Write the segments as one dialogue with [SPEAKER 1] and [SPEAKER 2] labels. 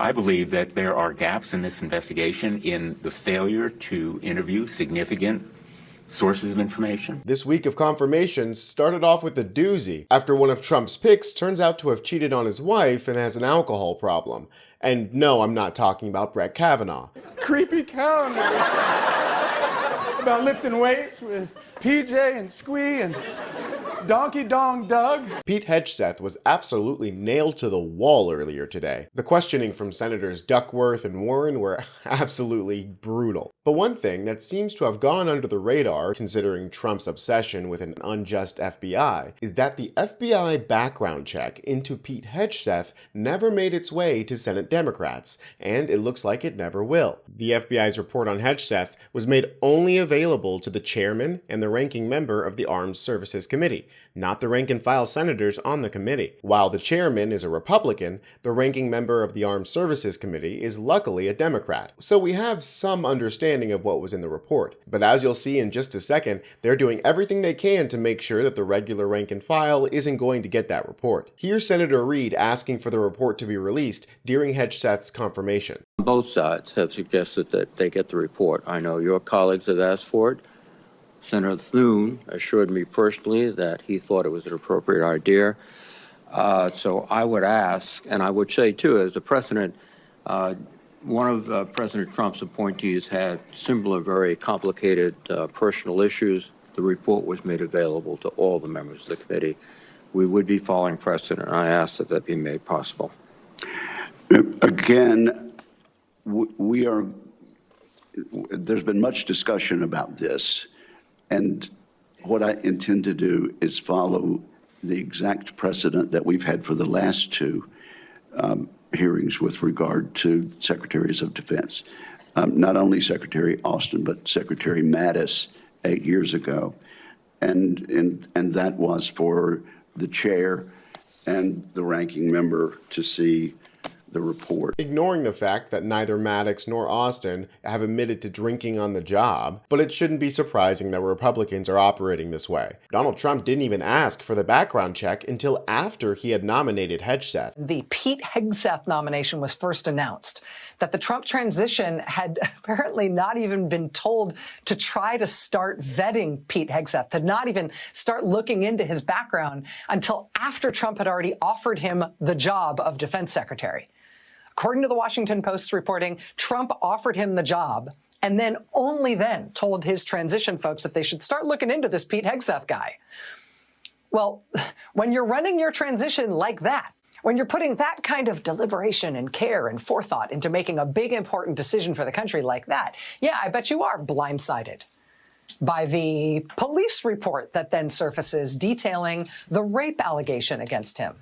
[SPEAKER 1] I believe that there are gaps in this investigation in the failure to interview significant sources of information.
[SPEAKER 2] This week of confirmations started off with a doozy after one of Trump's picks turns out to have cheated on his wife and has an alcohol problem. And no, I'm not talking about Brett Kavanaugh.
[SPEAKER 3] Creepy calendar about lifting weights with PJ and Squee and Donkey Dong Doug.
[SPEAKER 2] Pete Hegseth was absolutely nailed to the wall earlier today. The questioning from Senators Duckworth and Warren were absolutely brutal. But one thing that seems to have gone under the radar, considering Trump's obsession with an unjust FBI, is that the FBI background check into Pete Hegseth never made its way to Senate Democrats, and it looks like it never will. The FBI's report on Hegseth was made only available to the chairman and the ranking member of the Armed Services Committee, not the rank-and-file senators on the committee. While the chairman is a Republican, the ranking member of the Armed Services Committee is luckily a Democrat. So we have some understanding of what was in the report. But as you'll see in just a second, they're doing everything they can to make sure that the regular rank-and-file isn't going to get that report. Here's Senator Reid asking for the report to be released during Hegseth's confirmation.
[SPEAKER 4] Both sides have suggested that they get the report. I know your colleagues have asked for it. Senator Thune assured me personally that he thought it was an appropriate idea. So I would ask, and I would say too, as a precedent, one of President Trump's appointees had similar, very complicated personal issues. The report was made available to all the members of the committee. We would be following precedent, and I ask that that be made possible.
[SPEAKER 5] Again, there's been much discussion about this. And what I intend to do is follow the exact precedent that we've had for the last two hearings with regard to secretaries of defense. Not only Secretary Austin, but Secretary Mattis 8 years ago. And that was for the chair and the ranking member to see the report.
[SPEAKER 2] Ignoring the fact that neither Maddox nor Austin have admitted to drinking on the job, but it shouldn't be surprising that Republicans are operating this way. Donald Trump didn't even ask for the background check until after he had nominated Hegseth.
[SPEAKER 6] The Pete Hegseth nomination was first announced. That the Trump transition had apparently not even been told to try to start vetting Pete Hegseth, to not even start looking into his background until after Trump had already offered him the job of defense secretary. According to the Washington Post's reporting, Trump offered him the job and then only then told his transition folks that they should start looking into this Pete Hegseth guy. Well, when you're running your transition like that, when you're putting that kind of deliberation and care and forethought into making a big, important decision for the country like that, yeah, I bet you are blindsided by the police report that then surfaces detailing the rape allegation against him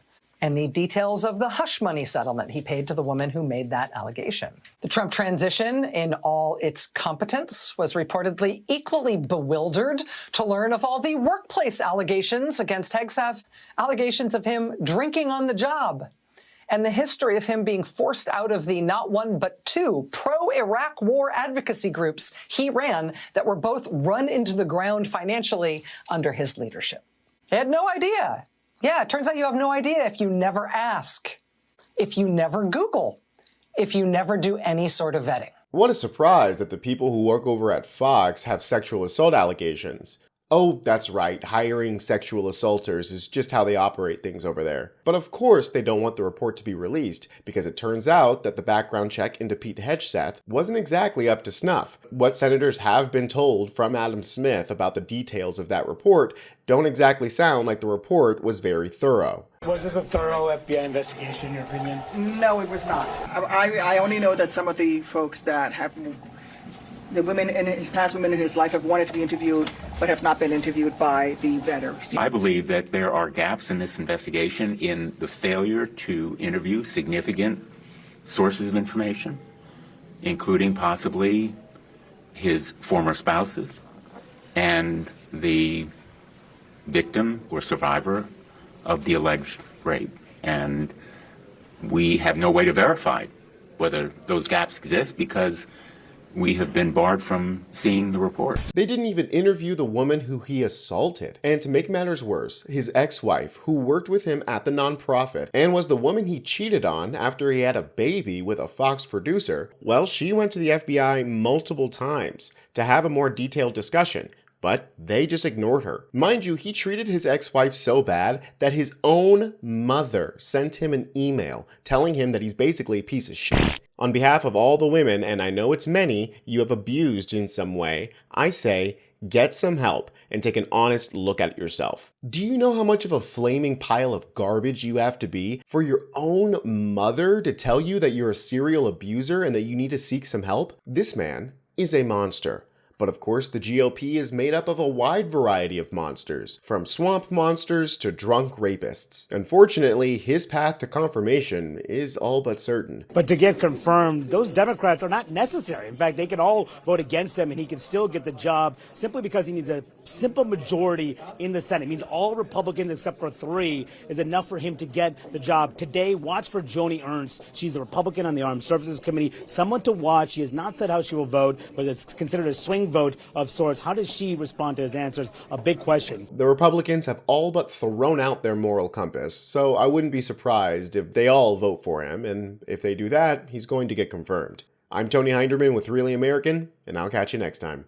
[SPEAKER 6] and the details of the hush money settlement he paid to the woman who made that allegation. The Trump transition, in all its competence, was reportedly equally bewildered to learn of all the workplace allegations against Hegseth, allegations of him drinking on the job, and the history of him being forced out of the not one but two pro-Iraq war advocacy groups he ran that were both run into the ground financially under his leadership. They had no idea. Yeah, it turns out you have no idea if you never ask, if you never Google, if you never do any sort of vetting.
[SPEAKER 2] What a surprise that the people who work over at Fox have sexual assault allegations. Oh, that's right, hiring sexual assaulters is just how they operate things over there. But of course they don't want the report to be released, because it turns out that the background check into Pete Hegseth wasn't exactly up to snuff. What senators have been told from Adam Smith about the details of that report don't exactly sound like the report was very thorough.
[SPEAKER 3] Was this a thorough FBI investigation, in your opinion?
[SPEAKER 7] No, it was not. I only know that some of the folks that have the women in his past women in his life have wanted to be interviewed but have not been interviewed by the vetters.
[SPEAKER 1] I believe that there are gaps in this investigation in the failure to interview significant sources of information, including possibly his former spouses and the victim or survivor of the alleged rape. And we have no way to verify whether those gaps exist because we have been barred from seeing the report.
[SPEAKER 2] They didn't even interview the woman who he assaulted. And to make matters worse, his ex-wife, who worked with him at the nonprofit and was the woman he cheated on after he had a baby with a Fox producer, well, she went to the FBI multiple times to have a more detailed discussion. But they just ignored her. Mind you, he treated his ex-wife so bad that his own mother sent him an email telling him that he's basically a piece of shit. On behalf of all the women, and I know it's many, you have abused in some way, I say, get some help and take an honest look at yourself. Do you know how much of a flaming pile of garbage you have to be for your own mother to tell you that you're a serial abuser and that you need to seek some help? This man is a monster. But of course, the GOP is made up of a wide variety of monsters, from swamp monsters to drunk rapists. Unfortunately, his path to confirmation is all but certain.
[SPEAKER 8] But to get confirmed, those Democrats are not necessary. In fact, they can all vote against him and he can still get the job simply because he needs a simple majority in the Senate. It means all Republicans except for 3 is enough for him to get the job. Today, watch for Joni Ernst. She's the Republican on the Armed Services Committee. Someone to watch. She has not said how she will vote, but it's considered a swing vote of sorts. How does she respond to his answers? A big question.
[SPEAKER 2] The Republicans have all but thrown out their moral compass, so I wouldn't be surprised if they all vote for him, and if they do that, he's going to get confirmed. I'm Tony Hinderman with Really American, and I'll catch you next time.